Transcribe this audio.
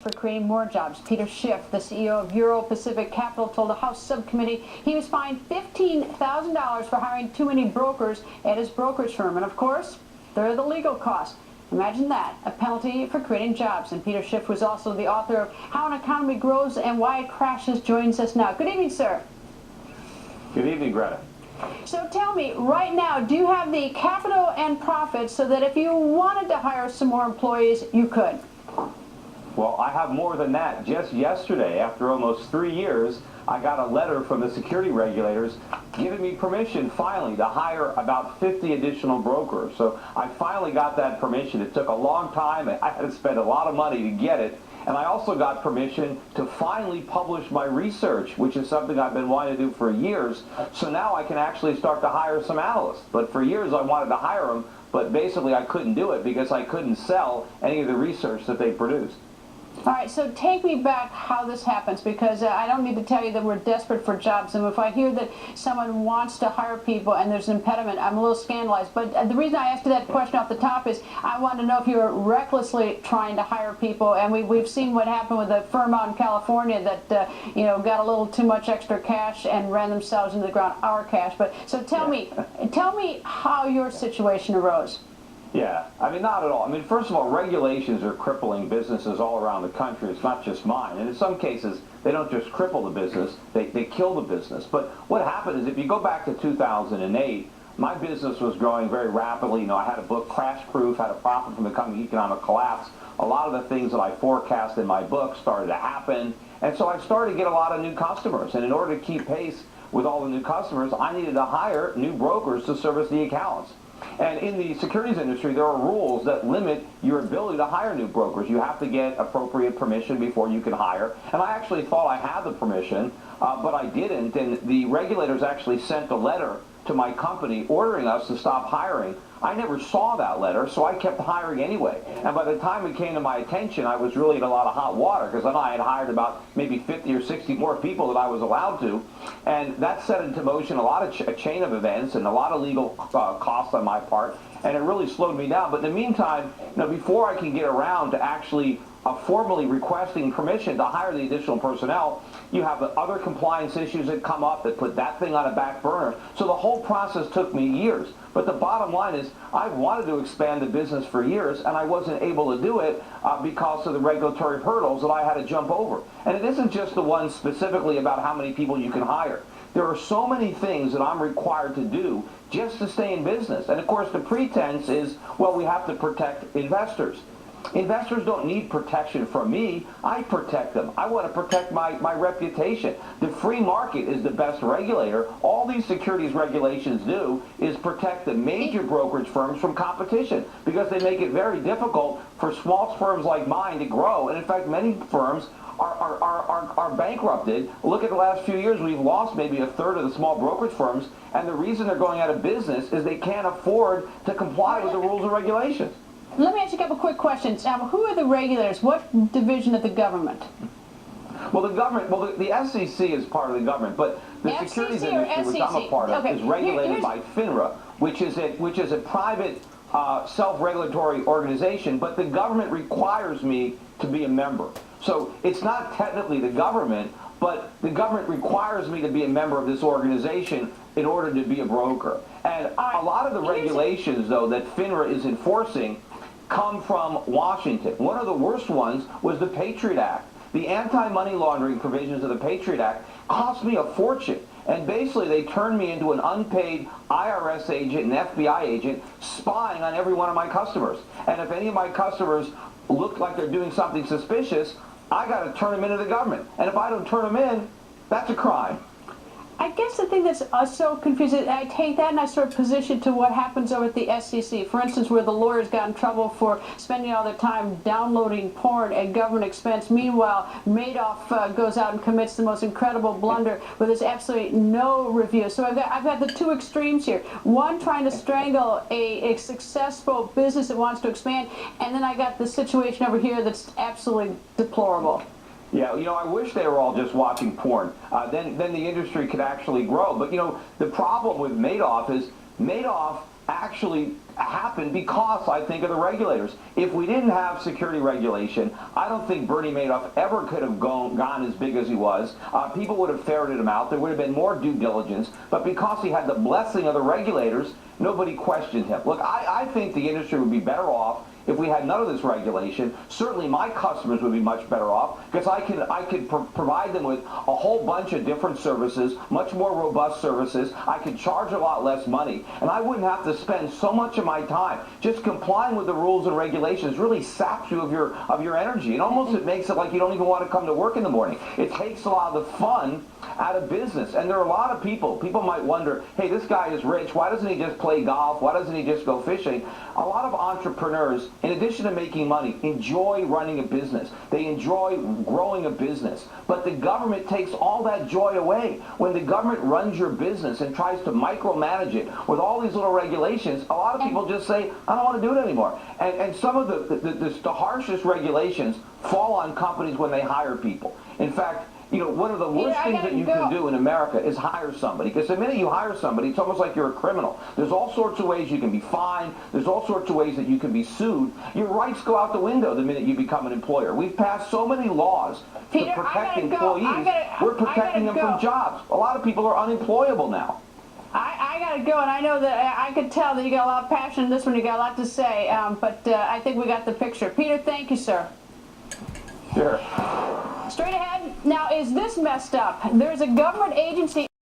for creating more jobs. Peter Schiff, the CEO of Euro Pacific Capital, told a House subcommittee he was fined $15,000 for hiring too many brokers at his brokerage firm. And of course, there are the legal costs. Imagine that, a penalty for creating jobs. And Peter Schiff was also the author of How an Economy Grows and Why It Crashes, joins us now. Good evening, sir. Good evening, Greta. So tell me, right now, do you have the capital and profits so that if you wanted to hire some more employees, you could? Well, I have more than that. Just yesterday, after almost 3 years, I got a letter from the security regulators giving me permission, finally, to hire about 50 additional brokers. So I finally got that permission. It took a long time. I had to spend a lot of money to get it. And I also got permission to finally publish my research, which is something I've been wanting to do for years. So now I can actually start to hire some analysts. But for years I wanted to hire them, but basically I couldn't do it because I couldn't sell any of the research that they produced. All right, so take me back how this happens, because I don't need to tell you that we're desperate for jobs. And if I hear that someone wants to hire people and there's an impediment, I'm a little scandalized. But the reason I asked you that question off the top is I wanted to know if you were recklessly trying to hire people. And we've seen what happened with a firm out in California that got a little too much extra cash and ran themselves into the ground, our cash. But so tell me how your situation arose. Yeah, I mean, not at all. I mean, first of all, regulations are crippling businesses all around the country. It's not just mine. And in some cases, they don't just cripple the business, they kill the business. But what happened is, if you go back to 2008, my business was growing very rapidly. I had a book, Crash Proof, had a profit from the coming economic collapse. A lot of the things that I forecast in my book started to happen. And so I started to get a lot of new customers. And in order to keep pace with all the new customers, I needed to hire new brokers to service the accounts. And in the securities industry, there are rules that limit your ability to hire new brokers. You have to get appropriate permission before you can hire. And I actually thought I had the permission, but I didn't. And the regulators actually sent a letter to my company ordering us to stop hiring. I never saw that letter, so I kept hiring anyway. And by the time it came to my attention, I was really in a lot of hot water, because then I had hired about maybe 50 or 60 more people than I was allowed to. And that set into motion a chain of events and a lot of legal costs on my part. And it really slowed me down. But in the meantime, before I can get around to actually formally requesting permission to hire the additional personnel, you have other compliance issues that come up that put that thing on a back burner. So the whole process took me years. But the bottom line is, I wanted to expand the business for years, and I wasn't able to do it because of the regulatory hurdles that I had to jump over. And it isn't just the one specifically about how many people you can hire. There are so many things that I'm required to do just to stay in business. And of course, the pretense is, well, we have to protect investors. Investors don't need protection from me. I protect them. I want to protect my reputation. The free market is the best regulator. All these securities regulations do is protect the major brokerage firms from competition, because they make it very difficult for small firms like mine to grow. And in fact, many firms are bankrupted. Look at the last few years. We've lost maybe a third of the small brokerage firms, and the reason they're going out of business is they can't afford to comply with the rules and regulations. Let me ask you a couple quick questions. Who are the regulators? What division of the government? Well, the government, the SEC is part of the government, but the FCC securities industry, which I'm a part of, is regulated by FINRA, which is a private self-regulatory organization, but the government requires me to be a member. So it's not technically the government, but the government requires me to be a member of this organization in order to be a broker. And a lot of the regulations, though, that FINRA is enforcing come from Washington. One of the worst ones was the Patriot Act. The anti-money laundering provisions of the Patriot Act cost me a fortune. And basically, they turned me into an unpaid IRS agent and FBI agent spying on every one of my customers. And if any of my customers look like they're doing something suspicious, I got to turn them into the government. And if I don't turn them in, that's a crime. I guess the thing that's so confusing, I take that and I sort of position to what happens over at the SEC. For instance, where the lawyers got in trouble for spending all their time downloading porn at government expense. Meanwhile, Madoff goes out and commits the most incredible blunder where there's absolutely no review. So I've got the two extremes here. One trying to strangle a successful business that wants to expand, and then I got the situation over here that's absolutely deplorable. Yeah, I wish they were all just watching porn. Then the industry could actually grow. But, the problem with Madoff is Madoff actually happened because, I think, of the regulators. If we didn't have security regulation, I don't think Bernie Madoff ever could have gone as big as he was. People would have ferreted him out. There would have been more due diligence. But because he had the blessing of the regulators, nobody questioned him. Look, I think the industry would be better off if we had none of this regulation. Certainly my customers would be much better off because I could provide them with a whole bunch of different services, much more robust services. I could charge a lot less money, and I wouldn't have to spend so much of my time just complying with the rules and regulations. Really saps you of your energy. And almost it makes it like you don't even want to come to work in the morning. It takes a lot of the fun out of business. And there are a lot of people might wonder, hey, this guy is rich. Why doesn't he just play golf? Why doesn't he just go fishing? A lot of entrepreneurs, in addition to making money, enjoy running a business. They enjoy growing a business. But the government takes all that joy away. When the government runs your business and tries to micromanage it with all these little regulations, a lot of people just say, I don't want to do it anymore. And some of the harshest regulations fall on companies when they hire people. In fact, you know, one of the worst things that you can do in America is hire somebody. Because the minute you hire somebody, it's almost like you're a criminal. There's all sorts of ways you can be fined. There's all sorts of ways that you can be sued. Your rights go out the window the minute you become an employer. We've passed so many laws to protect employees. We're protecting them from jobs. A lot of people are unemployable now. I gotta go, and I know that I could tell that you got a lot of passion in this one. You got a lot to say, but I think we got the picture. Peter, thank you, sir. Sure. Straight ahead. Now, is this messed up? There's a government agency